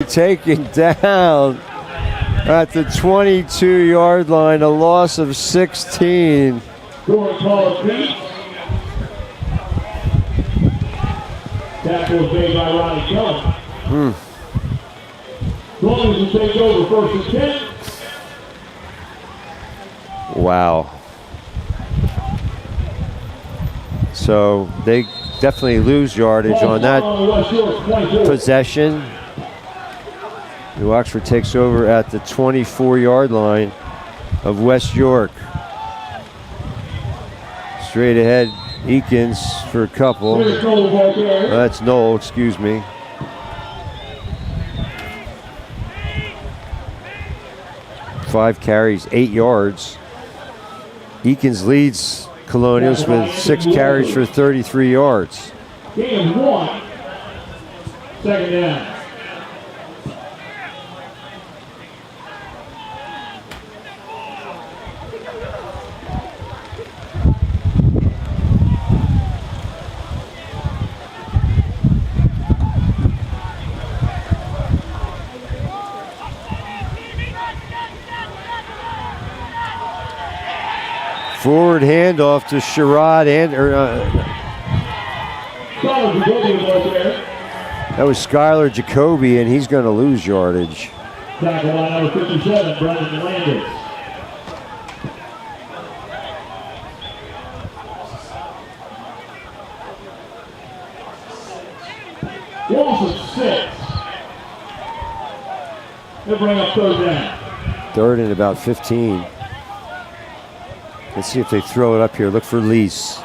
Taken down at the 22-yard line, a loss of 16. Tackle made by Ronnie Keller. Colonials will take over 1st and 10. Wow. So they definitely lose yardage on that possession. New Oxford takes over at the 24-yard line of West York. Straight ahead, Eakins for a couple. That's Knoll, excuse me. Five carries, 8 yards. Eakins leads Colonials with 6 carries for 33 yards. Game 1. 2nd down. Forward handoff to Sherrod that was Skylar Jacoby, and he's going to lose yardage. Tackle line number 57, Brendan Landis. Loss of 6. They'll bring up 3rd down. 3rd and about 15. Let's see if they throw it up here. Look for Lease.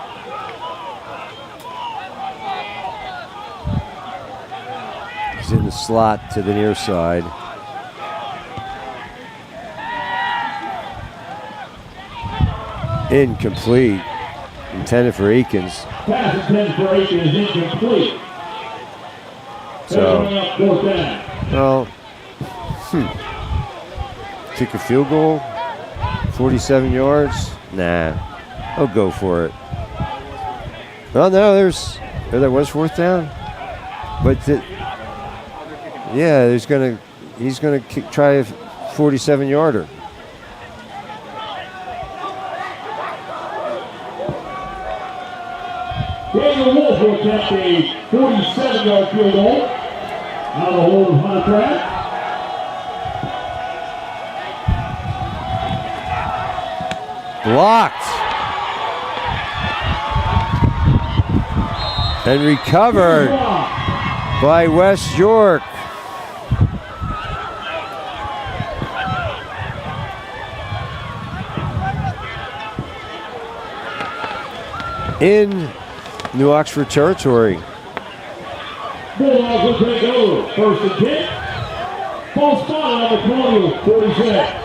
He's in the slot to the near side. Incomplete. Intended for Eakins. Pass intended for Eakins is incomplete. So, well, kick a field goal, 47 yards. Nah, I'll go for it. Well, no, there was 4th down, but yeah, he's gonna try a 47-yarder. Daniel Wolf will attempt a 47-yard field goal out of the hold of Hunter Pratt. Blocked. And recovered by West York. In New Oxford territory. Bulldogs will take over 1st and 10. False spot on the Colonials 46.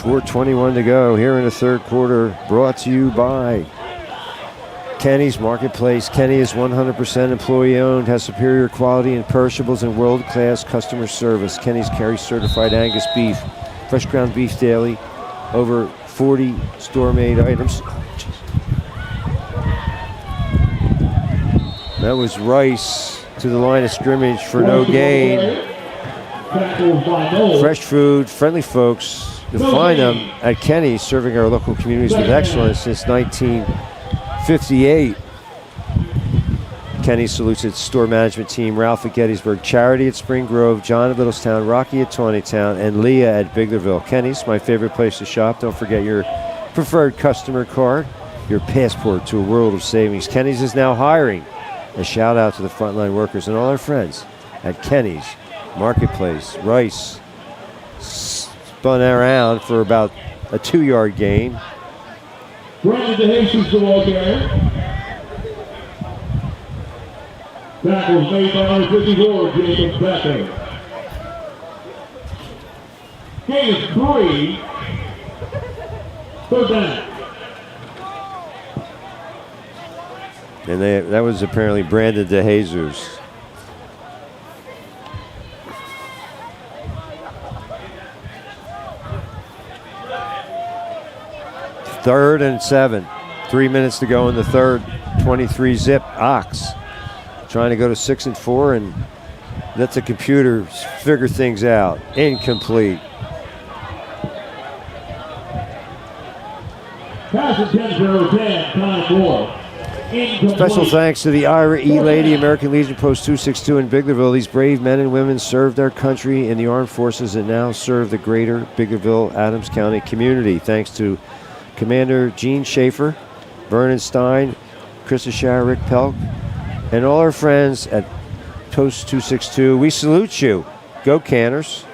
4:21 to go here in the 3rd quarter. Brought to you by Kenny's Marketplace. Kenny is 100% employee owned, has superior quality in perishables and world-class customer service. Kenny's carries certified Angus beef, fresh ground beef daily, over 40 store-made items. That was Rice to the line of scrimmage for no gain. Fresh food, friendly folks. You'll find them at Kenny's, serving our local communities with excellence since 1958. Kenny salutes its store management team, Ralph at Gettysburg, Charity at Spring Grove, John at Littlestown, Rocky at Tawnytown, and Leah at Biglerville. Kenny's, my favorite place to shop. Don't forget your preferred customer card, your passport to a world of savings. Kenny's is now hiring. A shout out to the frontline workers and all our friends at Kenny's Marketplace. Rice spun around for about a 2-yard gain. Brandon DeJesus the ball carrier. Tackles made by number 54, Jacob Becker. Gain is 3. 3rd down. And that was apparently Brandon DeJesus. Third and 7. 3 minutes to go in the 3rd. 23 zip. Ox trying to go to 6 and 4 and Let the computer figure things out. Incomplete. Pass attempt 10, time 4. Incomplete. Special thanks to the Ira E. Lady, American Legion Post 262 in Biglerville. These brave men and women served their country in the armed forces and now serve the greater Biglerville, Adams County community. Thanks to Commander Gene Schaefer, Vernon Stein, Krista Shire, Rick Pelk, and all our friends at Post 262. We salute you. Go Canners.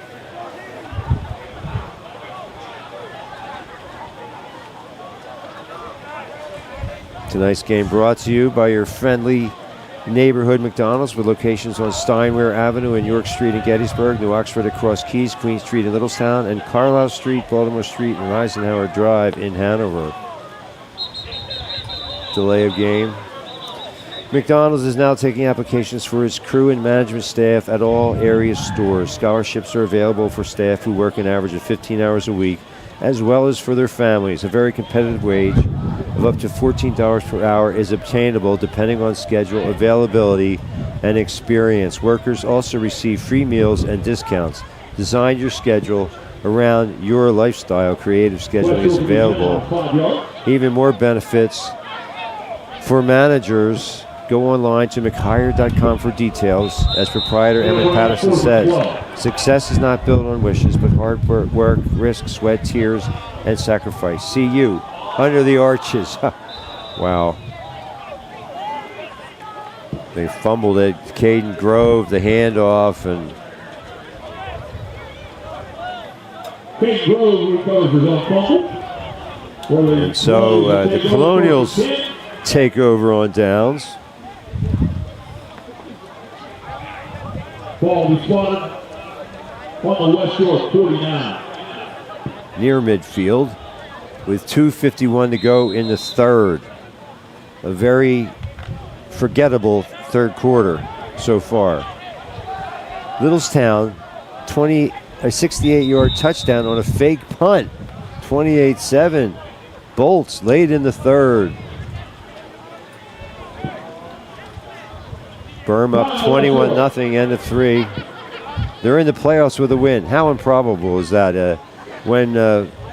Tonight's game brought to you by your friendly neighborhood McDonald's with locations on Steinware Avenue and York Street in Gettysburg, New Oxford at Cross Keys, Queen Street in Littlestown, and Carlisle Street, Baltimore Street, and Eisenhower Drive in Hanover. Delay of game. McDonald's is now taking applications for its crew and management staff at all area stores. Scholarships are available for staff who work an average of 15 hours a week, as well as for their families. A very competitive wage of up to $14 per hour is obtainable depending on schedule, availability, and experience. Workers also receive free meals and discounts. Design your schedule around your lifestyle. Creative scheduling is available. Even more benefits for managers. Go online to mchire.com for details. As proprietor Emmett Patterson says, success is not built on wishes, but hard work, risk, sweat, tears, and sacrifice. See you under the arches. Wow. They fumbled it. Caden Grove, the handoff, and Caden Grove recovers his own fumble. And so the Colonials take over on downs. Ball was spotted on the West Shore 49. Near midfield with 2:51 to go in the third. A very forgettable third quarter so far. Littlestown, a 68-yard touchdown on a fake punt. 28-7. Bolts late in the third. Burm up 21-0, end of 3. They're in the playoffs with a win. How improbable is that? When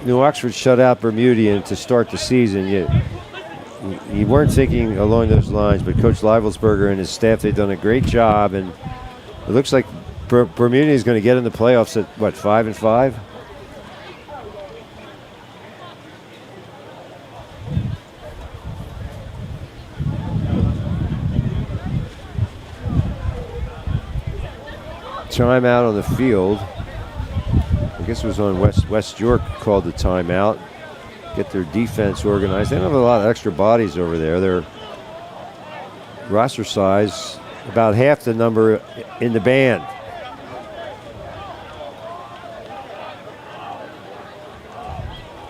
New Oxford shut out Bermudian to start the season, you weren't thinking along those lines, but Coach Leivelsberger and his staff, they've done a great job, and it looks like Bermudian is going to get in the playoffs at, what, 5-5? Timeout on the field. I guess it was on West York called the timeout. Get their defense organized. They don't have a lot of extra bodies over there. Their roster size, about half the number in the band.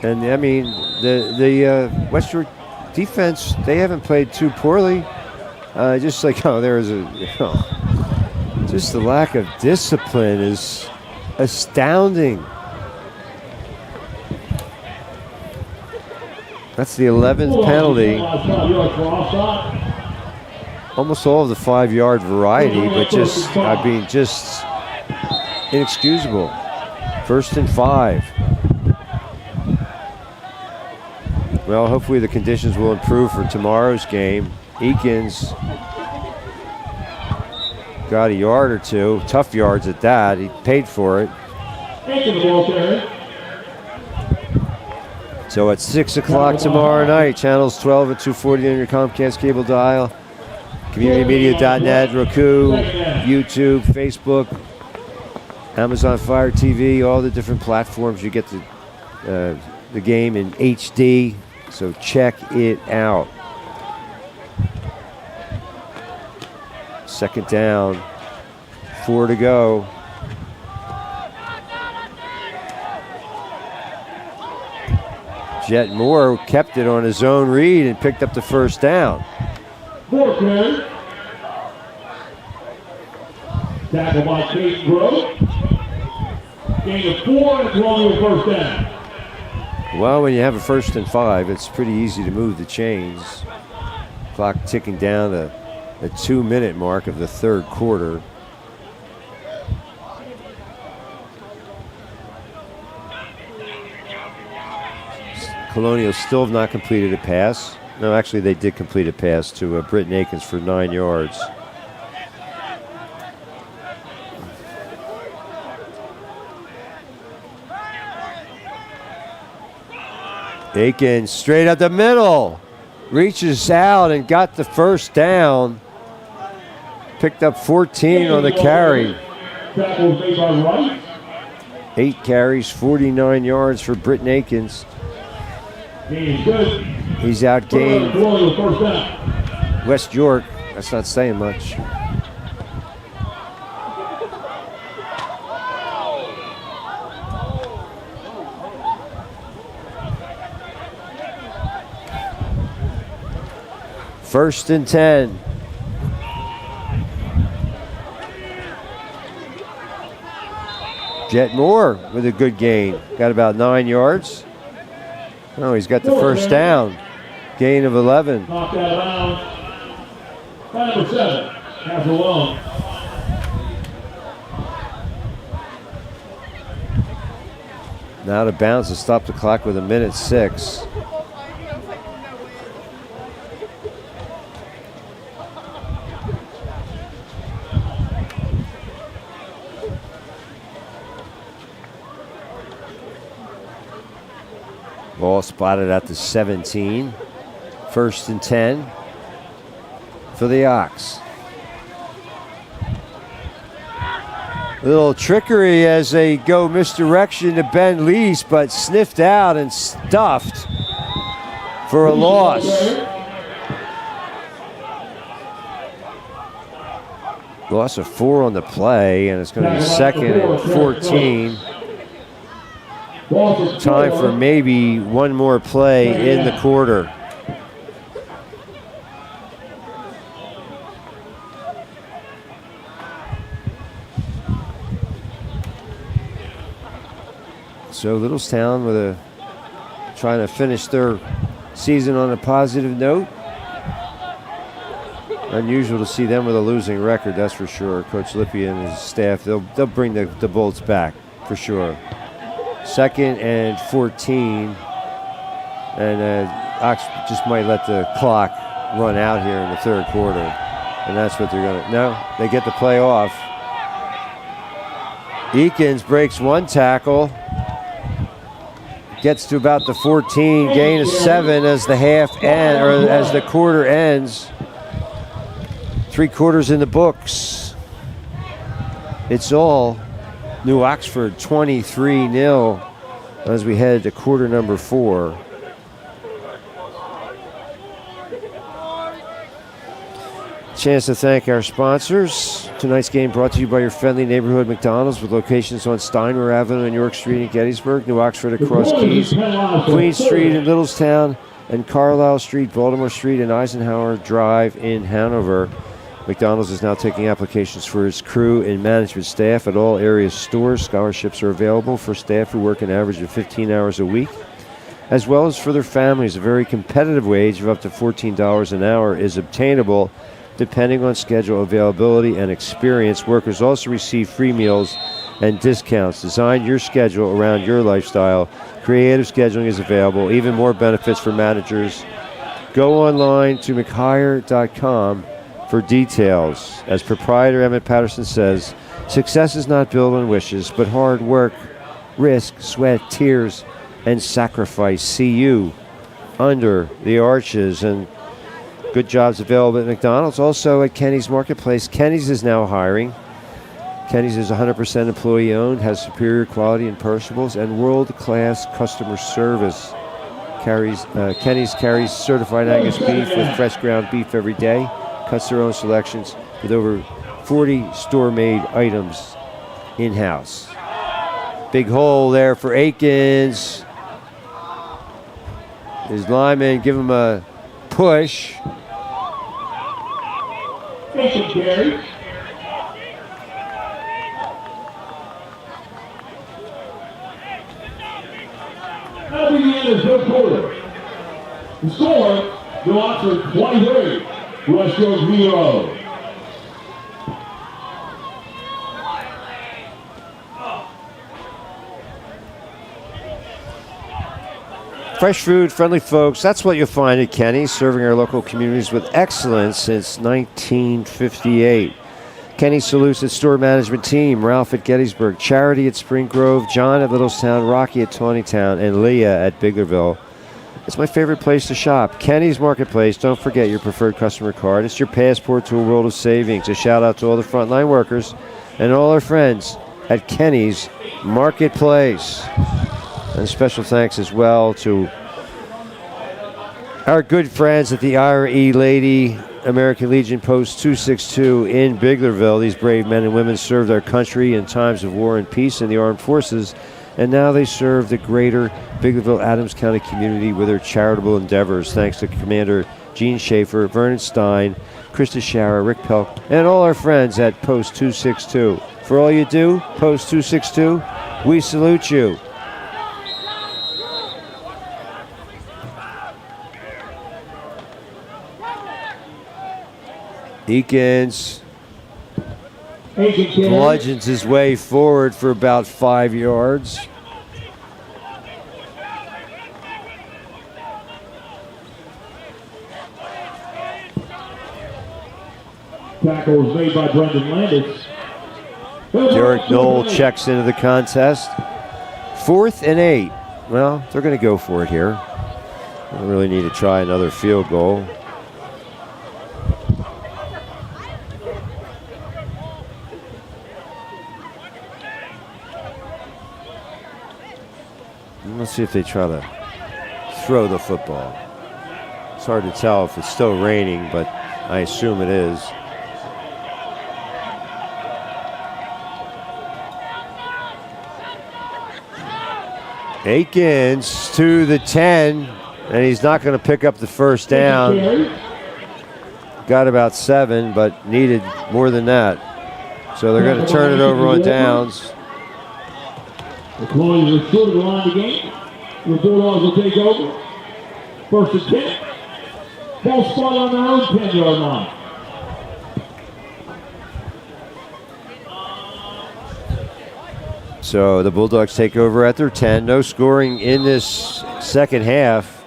And I mean, the West York defense, they haven't played too poorly. Just like, just the lack of discipline is astounding. That's the 11th penalty. Almost all of the 5-yard variety, but just inexcusable. 1st and 5. Well, hopefully the conditions will improve for tomorrow's game. Eakins got a yard or two, tough yards at that. He paid for it. So at 6 o'clock tomorrow night, channels 12 and 240 on your Comcast cable dial, communitymedia.net, Roku, YouTube, Facebook, Amazon Fire TV, all the different platforms. You get the game in HD, so check it out. 2nd down, 4 to go. Jet Moore kept it on his own read and picked up the 1st down. 4 carries. Tackle by Caden Grove. Gain of 4 and it's long with 1st down. Well, when you have a 1st and 5, it's pretty easy to move the chains. Clock ticking down to the 2-minute mark of the 3rd quarter. Colonials still have not completed a pass. No, actually, they did complete a pass to Britton Akins for 9 yards. Akins straight up the middle. Reaches out and got the first down. Picked up 14 on the carry. 8 carries, 49 yards for Britton Akins. He's outgained West York. That's not saying much. First and 10. Jet Moore with a good gain. Got about 9 yards. Oh, he's got the first down. Gain of 11. Knock that around. Number 7. Has alone. Now out of bounds to stop the clock with 1:06. Ball spotted at the 17. First and 10 for the Ox. A little trickery as they go misdirection to Ben Lease, but sniffed out and stuffed for a loss. Loss of 4 on the play, and it's going to be second and 14. Time for maybe one more play in the quarter. So Littlestown with trying to finish their season on a positive note. Unusual to see them with a losing record, that's for sure. Coach Lippy and his staff, they'll bring the Bolts back for sure. Second and 14, and Ox just might let the clock run out here in the third quarter, and that's what they're gonna. No, they get the play off. Akins breaks one tackle, gets to about the 14, gain of 7 as the as the quarter ends. 3 quarters in the books. It's all New Oxford 23-0 as we head to quarter number 4. Chance to thank our sponsors. Tonight's game brought to you by your friendly neighborhood McDonald's with locations on Steinmore Avenue and York Street in Gettysburg, New Oxford across Keys, Queen Street in Littlestown, and Carlisle Street, Baltimore Street, and Eisenhower Drive in Hanover. McDonald's is now taking applications for its crew and management staff at all area stores. Scholarships are available for staff who work an average of 15 hours a week, as well as for their families. A very competitive wage of up to $14 an hour is obtainable depending on schedule availability and experience. Workers also receive free meals and discounts. Design your schedule around your lifestyle. Creative scheduling is available. Even more benefits for managers. Go online to mchire.com for details. As proprietor Emmett Patterson says, success is not built on wishes, but hard work, risk, sweat, tears, and sacrifice. See you under the arches. And good jobs available at McDonald's. Also at Kenny's Marketplace. Kenny's is now hiring. Kenny's is 100% employee-owned, has superior quality in perishables, and world-class customer service. Kenny's carries certified Angus beef with fresh ground beef every day. Cuts their own selections with over 40 store-made items in-house. Big hole there for Akins. His lineman give him a push. Second carry. That'll be the end of the third quarter. The score, New Oxford 23, West York 0. Fresh food, friendly folks. That's what you'll find at Kenny's, serving our local communities with excellence since 1958. Kenny salutes its store management team, Ralph at Gettysburg, Charity at Spring Grove, John at Littlestown, Rocky at Tawnytown, and Leah at Biglerville. It's my favorite place to shop. Kenny's Marketplace. Don't forget your preferred customer card. It's your passport to a world of savings. A shout out to all the frontline workers and all our friends at Kenny's Marketplace. And special thanks as well to our good friends at the IRE Lady American Legion Post 262 in Biglerville. These brave men and women served our country in times of war and peace in the armed forces, and now they serve the greater Biglerville Adams County community with their charitable endeavors. Thanks to Commander Gene Schaefer, Vernon Stein, Krista Schauer, Rick Pelk, and all our friends at Post 262. For all you do, Post 262, we salute you. Eakins bludgeons his way forward for about 5 yards. Tackle was made by Brendan Landis. Derek Knoll checks into the contest. 4th and 8. Well, they're going to go for it here. They don't really need to try another field goal. Let's see if they try to throw the football. It's hard to tell if it's still raining, but I assume it is. Aikens to the 10, and he's not going to pick up the first down. Got about 7, but needed more than that. So they're going to turn it over on downs. The Colonials are short of the line of the game. The Bulldogs will take over. 1st and 10. Ball spot on their own 10-yard line. So the Bulldogs take over at their 10. No scoring in this second half.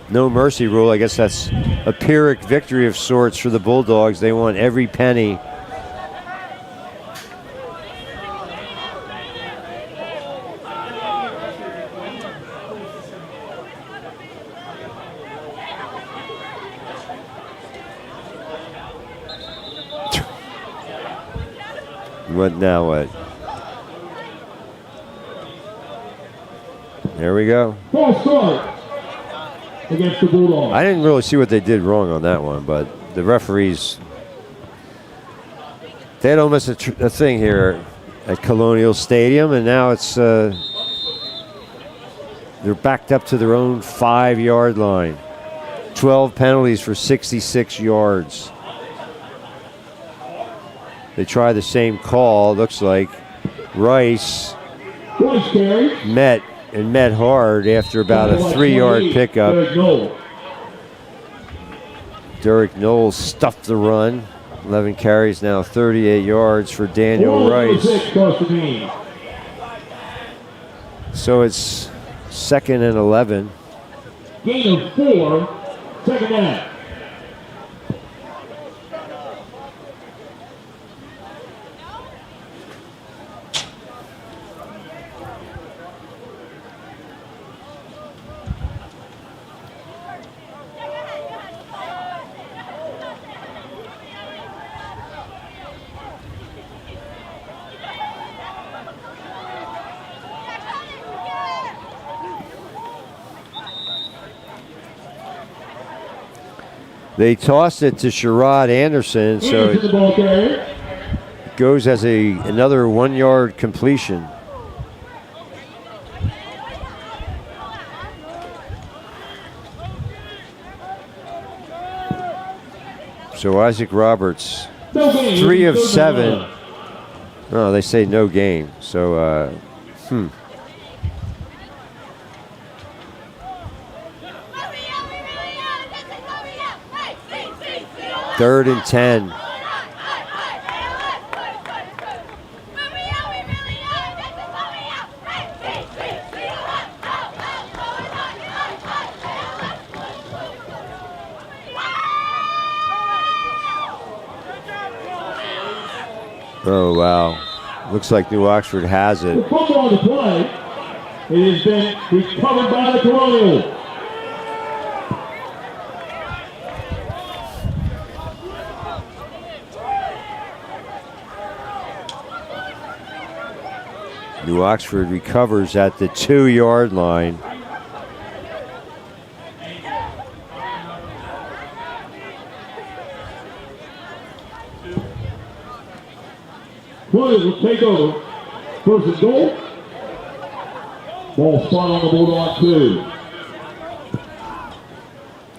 No mercy rule. I guess that's a Pyrrhic victory of sorts for the Bulldogs. They want every penny. What now? What? There we go. False start against the Bulldogs. I didn't really see what they did wrong on that one, but the referees, they had almost a thing here at Colonial Stadium, and now it's they're backed up to their own 5-yard line. 12 penalties for 66 yards. They try the same call. Looks like Rice met hard after about a 3-yard pickup. Derek Knoll stuffed the run. 11 carries now, 38 yards for Daniel Rice. So it's 2nd and 11. Gain of 4, 2nd down. They tossed it to Sherrod Anderson, so it goes as another 1-yard completion. So Isaac Roberts, 3 of 7. Oh, they say no gain. So, 3rd and 10. Oh, wow. Looks like New Oxford has it. The football on the play. It has been recovered by the Colonials. New Oxford recovers at the 2-yard line. Colonials will take over. First and goal. Ball spot on the Bulldog 2.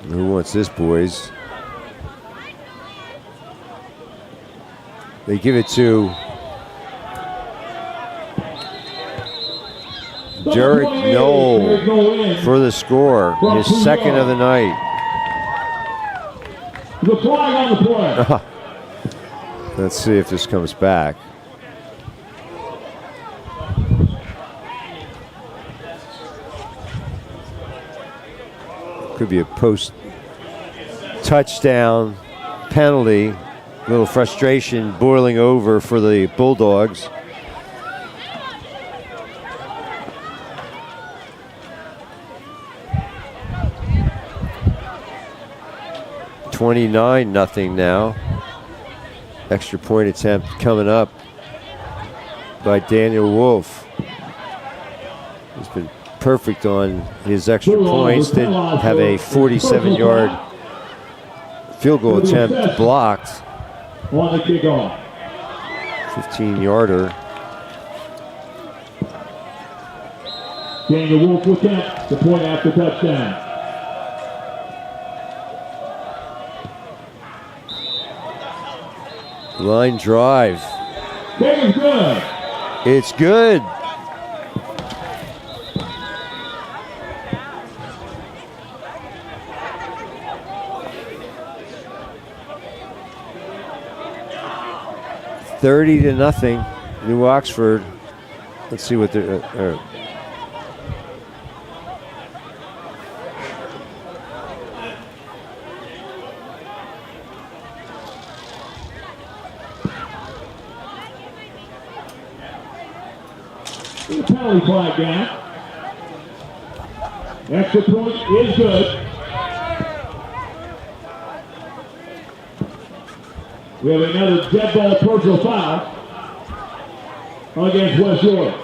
Who wants this, boys? They give it to Derek Knoll for the score, his second of the night. The flag on the play. Let's see if this comes back. Could be a post touchdown penalty. A little frustration boiling over for the Bulldogs. $29-0 now. Extra point attempt coming up by Daniel Wolf. He's been perfect on his extra points. Did have a 47-yard field goal attempt blocked. On the kickoff. 15-yarder. Daniel Wolf will attempt the point after touchdown. Line drive. It's good. It's good. $30-0, New Oxford. Let's see what they're. The penalty flag down. Extra point is good. We have another dead ball personal foul against West York.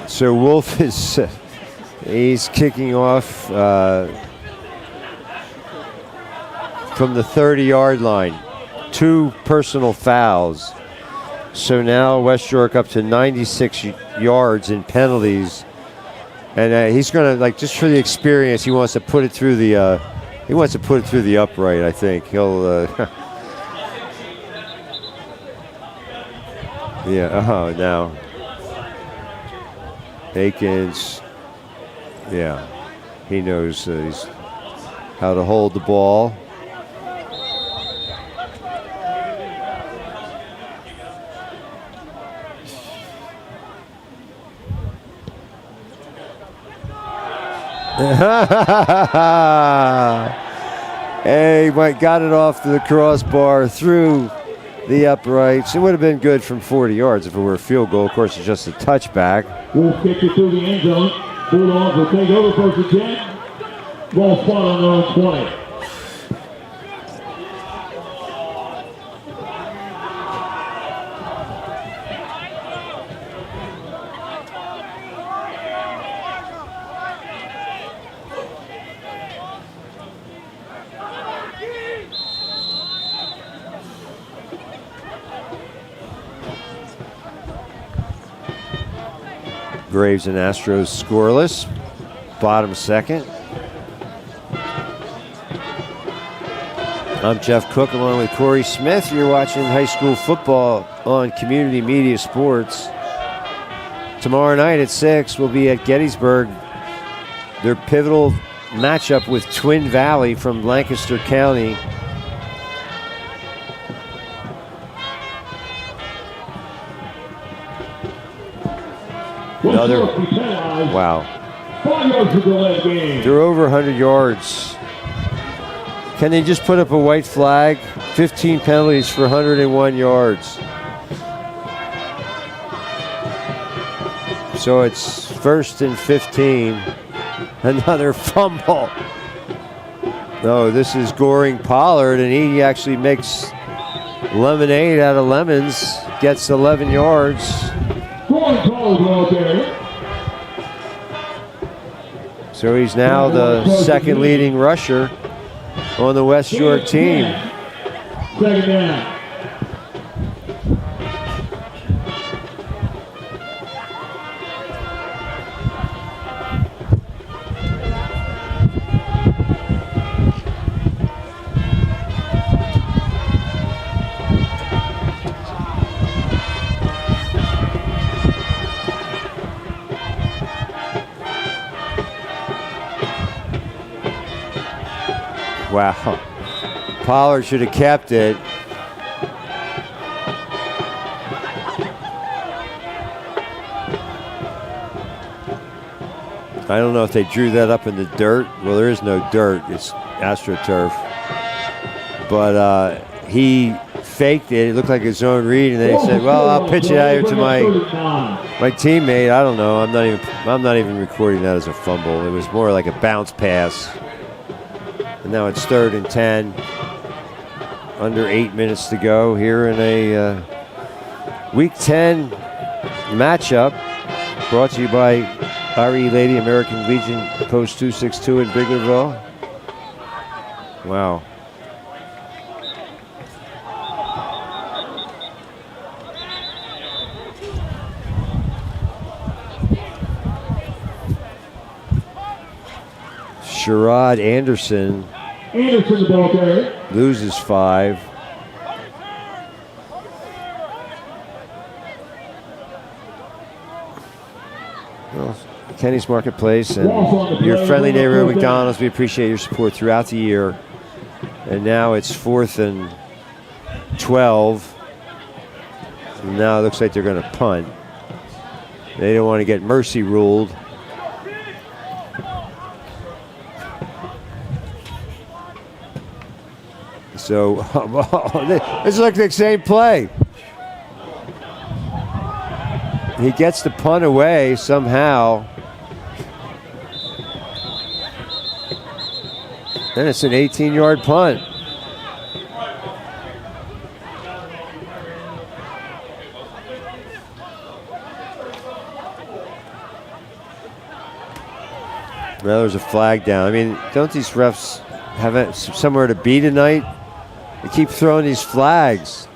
So Wolf is he's kicking off from the 30-yard line. 2 personal fouls. So now West York up to 96 yards in penalties, and he's going to, like, just for the experience, he wants to put it through the upright. I think he'll. Yeah. Now. Akins, yeah, he knows how to hold the ball. Hey, got it off to the crossbar, through the uprights. It would have been good from 40 yards if it were a field goal. Of course, it's just a touchback. Wolf kicked it through the end zone. Bulldogs will take over first and 10. Ball spot on their own 20. Braves and Astros scoreless. Bottom second. I'm Jeff Cook along with Corey Smith. You're watching high school football on Community Media Sports. Tomorrow night at 6, we'll be at Gettysburg. Their pivotal matchup with Twin Valley from Lancaster County. Another, wow. They're over 100 yards. Can they just put up a white flag? 15 penalties for 101 yards. So it's 1st and 15. Another fumble. No, this is Goring Pollard, and he actually makes lemonade out of lemons. Gets 11 yards. So he's now the second leading rusher on the West York team. Second down. Wow. Pollard should have kept it. I don't know if they drew that up in the dirt. Well, there is no dirt. It's AstroTurf. But he faked it. It looked like his own read, and then he said, "Well, I'll pitch it out here to my teammate." I don't know. I'm not even recording that as a fumble. It was more like a bounce pass. And now it's 3rd and 10. Under 8 minutes to go here in a Week 10 matchup brought to you by RE Lady American Legion Post 262 in Biglerville. Wow. Sherrod Anderson loses 5. Well, Kenny's Marketplace and your friendly neighborhood McDonald's. We appreciate your support throughout the year. And now it's 4th and 12. And now it looks like they're going to punt. They don't want to get mercy ruled. So it's like the same play. He gets the punt away somehow. And it's an 18-yard punt. Well, there's a flag down. I mean, don't these refs have somewhere to be tonight? They keep throwing these flags.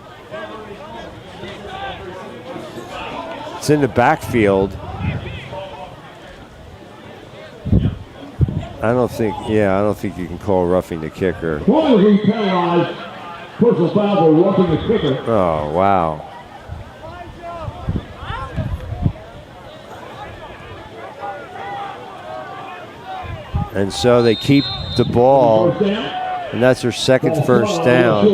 It's in the backfield. I don't think you can call roughing the kicker. Oh, wow. And so they keep the ball, and that's their second first down.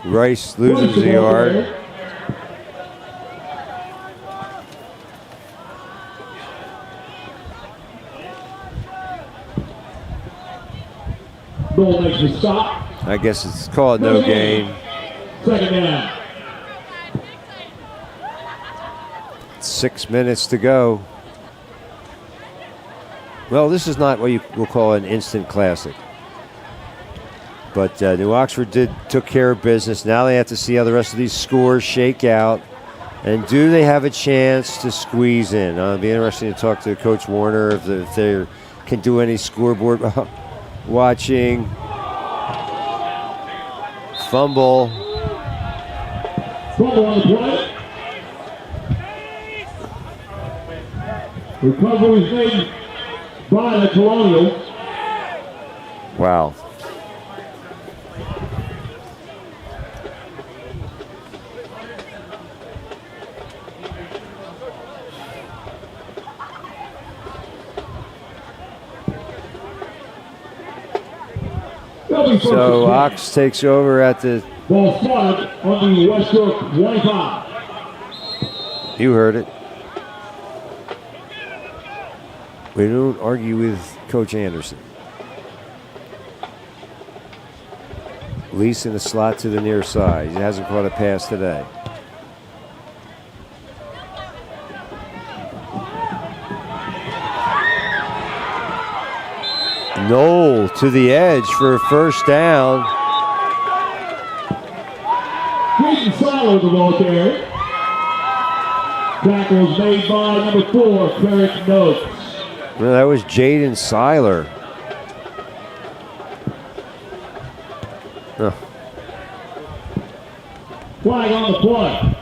Rice loses a yard. Bull makes a stop. I guess it's called no gain. Second down. 6 minutes to go. Well, this is not what you will call an instant classic. But New Oxford took care of business. Now they have to see how the rest of these scores shake out. And do they have a chance to squeeze in? It'll be interesting to talk to Coach Warner if they can do any scoreboard watching. Fumble. Fumble on the play. Recovery is made by the Colonials. Wow. So Ox takes over at the... Ball spotted on the West York 25. You heard it. We don't argue with Coach Anderson. Lease in the slot to the near side. He hasn't caught a pass today. Knoll to the edge for a first down. Jaden Seiler the ball carrier. Tackles made by number 4, Carrick Notes. Well, that was Jaden Seiler. Huh. Flag on the play.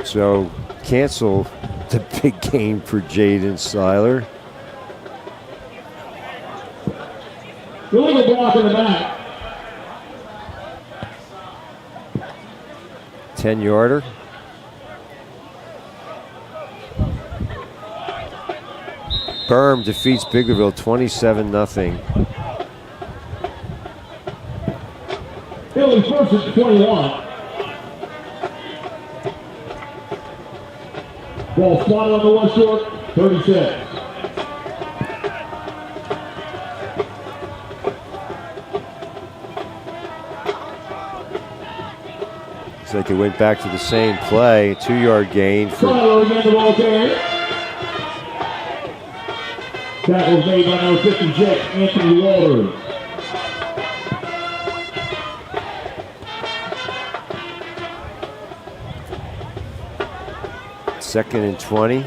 So cancel the big game for Jaden Seiler. Illegal block in the back. 10-yarder. Berm defeats Biglerville 27-0. Philly first at 21. Ball spotted on the West York 36. Looks like it went back to the same play. 2-yard gain for... Seiler again the ball carrier. Tackles made by number 56, Anthony Walters. Second and 20.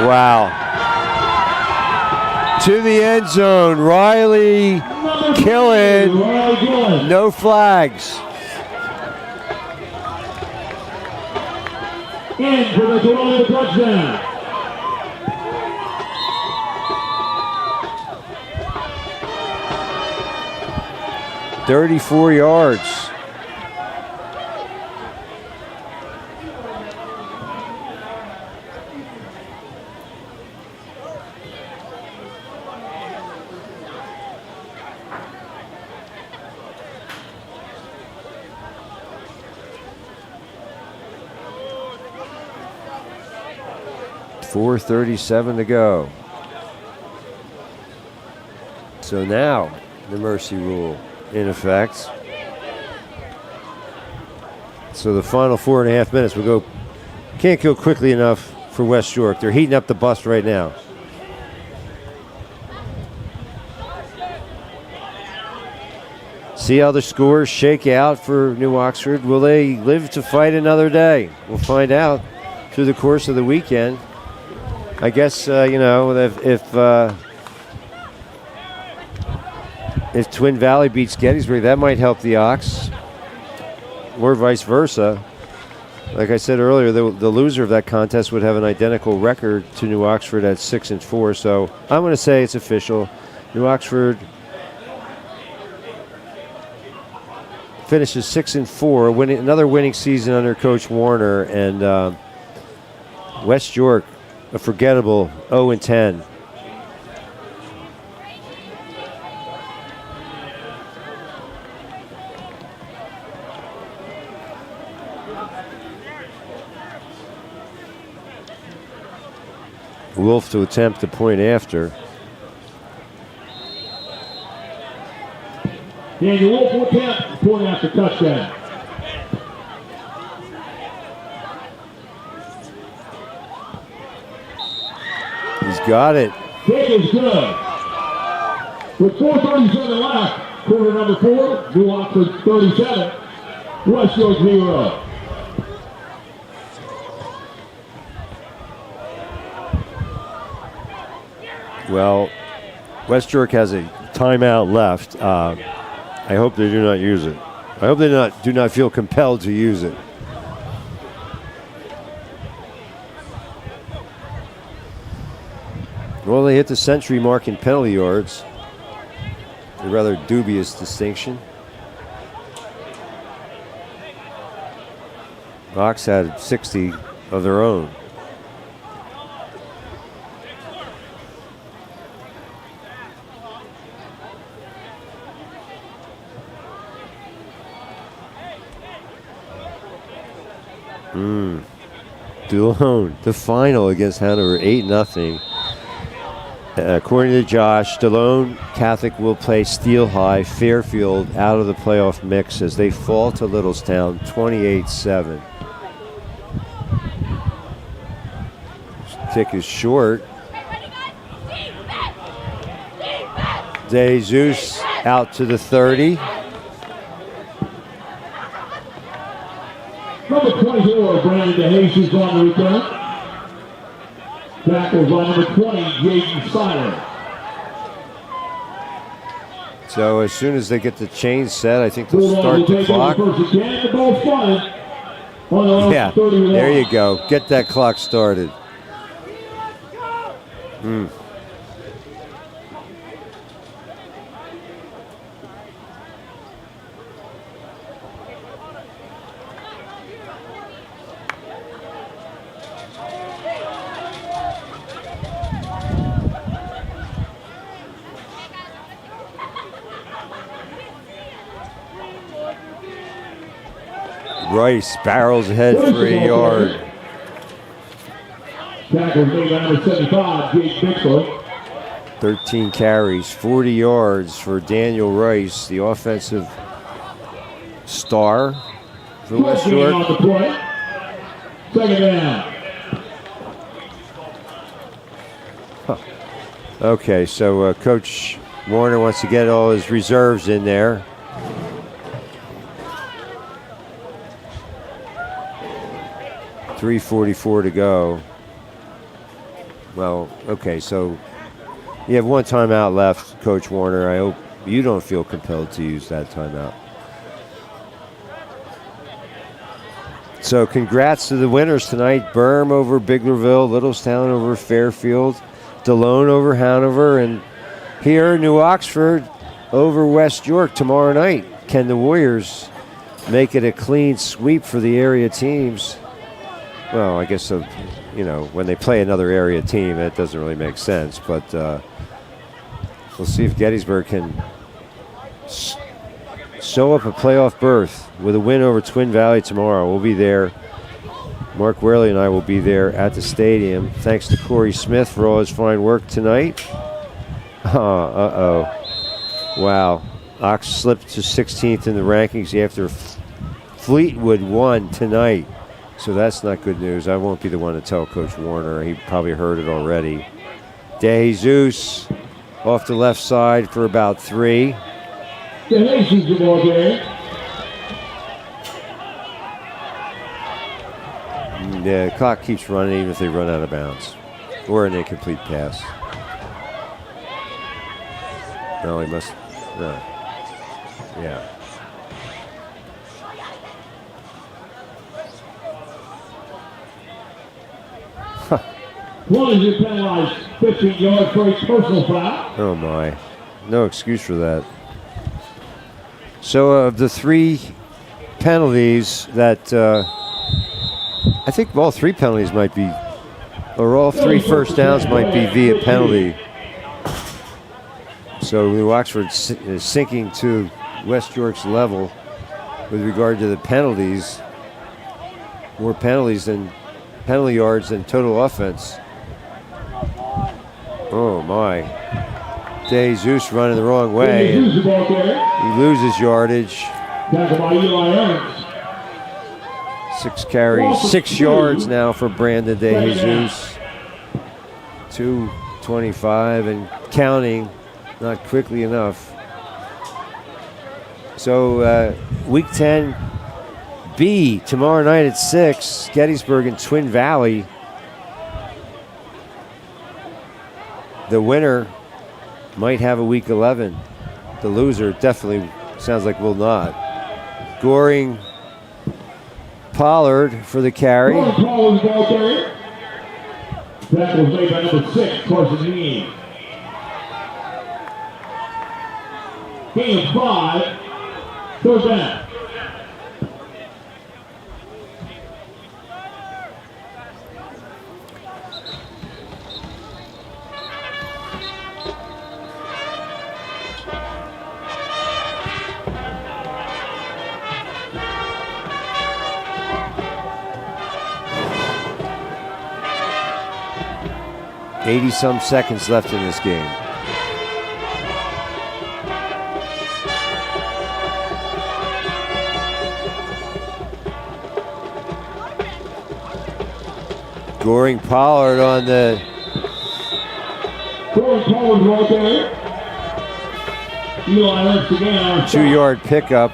Wow. To the end zone. Riley Killen. No flags. In for the Colonial touchdown. "34 yards. .437 to go. So now the mercy rule in effect. So the final 4.5 minutes will go. Can't go quickly enough for West York. They're heating up the bus right now. See how the scores shake out for New Oxford. Will they live to fight another day? We'll find out through the course of the weekend. I guess, if Twin Valley beats Gettysburg, that might help the Ox, or vice versa. Like I said earlier, the loser of that contest would have an identical record to New Oxford at 6-4. So I'm going to say it's official. New Oxford finishes 6-4, another winning season under Coach Warner, and West York a forgettable 0-10. Wolf to attempt the point after. Daniel Wolf will attempt the point after touchdown. He's got it. Kick is good. With 4:37 left, quarter number 4, New Oxford 37, West York 0. Well, West York has a timeout left. I hope they do not use it. I hope they do not feel compelled to use it. Well, they hit the century mark in penalty yards. A rather dubious distinction. Ox had 60 of their own. DeLone, the final against Hanover, 8-0. According to Josh, DeLone Catholic will play Steel High, Fairfield out of the playoff mix as they fall to Littlestown 28-7. Tick is short. DeJesus out to the 30. Number 24, Brandon DeJesus on the return. Tackles by number 20, Jaden Seiler. So as soon as they get the chain set, I think they'll start the clock. Yeah, there you go. Get that clock started. Rice barrels ahead for a yard. Tackle made by number 75, Jake Bixler. 13 carries, 40 yards for Daniel Rice, the offensive star for West York. On the play. Second down. Okay, so Coach Warner wants to get all his reserves in there. .344 to go. Well, okay, so you have one timeout left, Coach Warner. I hope you don't feel compelled to use that timeout. So congrats to the winners tonight. Burm over Biglerville, Littlestown over Fairfield, DeLone over Hanover, and here New Oxford over West York tomorrow night. Can the Warriors make it a clean sweep for the area teams? Well, I guess, when they play another area team, it doesn't really make sense. But we'll see if Gettysburg can sew up a playoff berth with a win over Twin Valley tomorrow. We'll be there. Mark Worley and I will be there at the stadium. Thanks to Corey Smith for all his fine work tonight. Wow. Ox slipped to 16th in the rankings after Fleetwood won tonight. So that's not good news. I won't be the one to tell Coach Warner. He probably heard it already. DeJesus off the left side for about 3. DeJesus the ball game. The clock keeps running even if they run out of bounds. Or an incomplete pass. No, he must. No. Yeah. Colonials penalized 15 yards for a personal foul. Oh my. No excuse for that. So of the 3 penalties that I think all 3 penalties might be, or all 3 first downs might be via penalty. So New Oxford is sinking to West York's level with regard to the penalties. More penalties than penalty yards than total offense. Oh my. DeJesus running the wrong way. He loses yardage. 6 carries, 6 yards now for Brandon DeJesus. 2:25 and counting not quickly enough. So Week 10B tomorrow night at 6, Gettysburg and Twin Valley. The winner might have a Week 11. The loser definitely sounds like will not. Goring Pollard for the carry. Pollard's ball carrier. That was made by number 6, Carson Dean. Gain of 5. Third down. Some seconds left in this game. Goring Pollard on the Goring Pollard right there. Eli Hurts again on 2-yard pickup.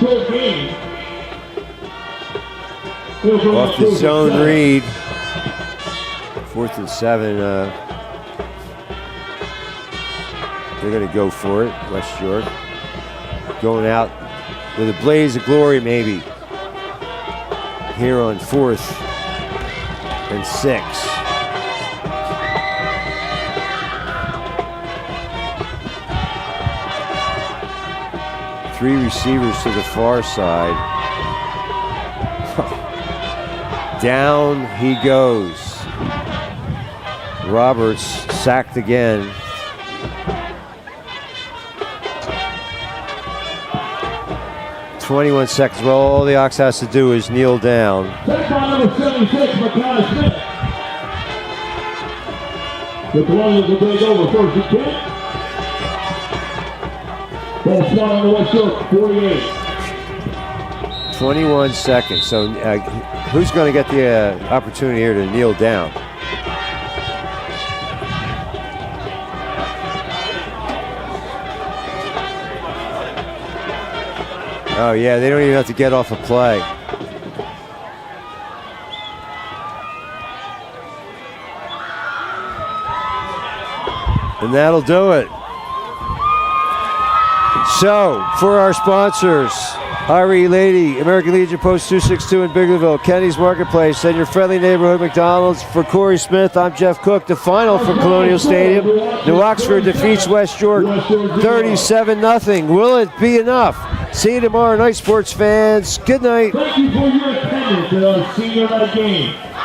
Good game. Off the zone read. 4th and 7. They're going to go for it. West York going out with a blaze of glory, maybe. Here on 4th and 6. Three receivers to the far side. Down he goes. Roberts sacked again. .21 seconds. Well, all the Ox has to do is kneel down. Take by number 76, McConnell Smith. The Colonials will take over 1st and 10. Ball spot on the West York, 48. 21 seconds. So who's going to get the opportunity here to kneel down? Oh, yeah, they don't even have to get off a play. And that'll do it. So, for our sponsors, RE Lady, American Legion Post 262 in Biglerville, Kenny's Marketplace, and your friendly neighborhood McDonald's. For Corey Smith, I'm Jeff Cook. The final from Colonial Stadium. New Oxford defeats West York 37-0. Will it be enough? See you tomorrow night, sports fans. Good night. Thank you for your attendance at our senior night game.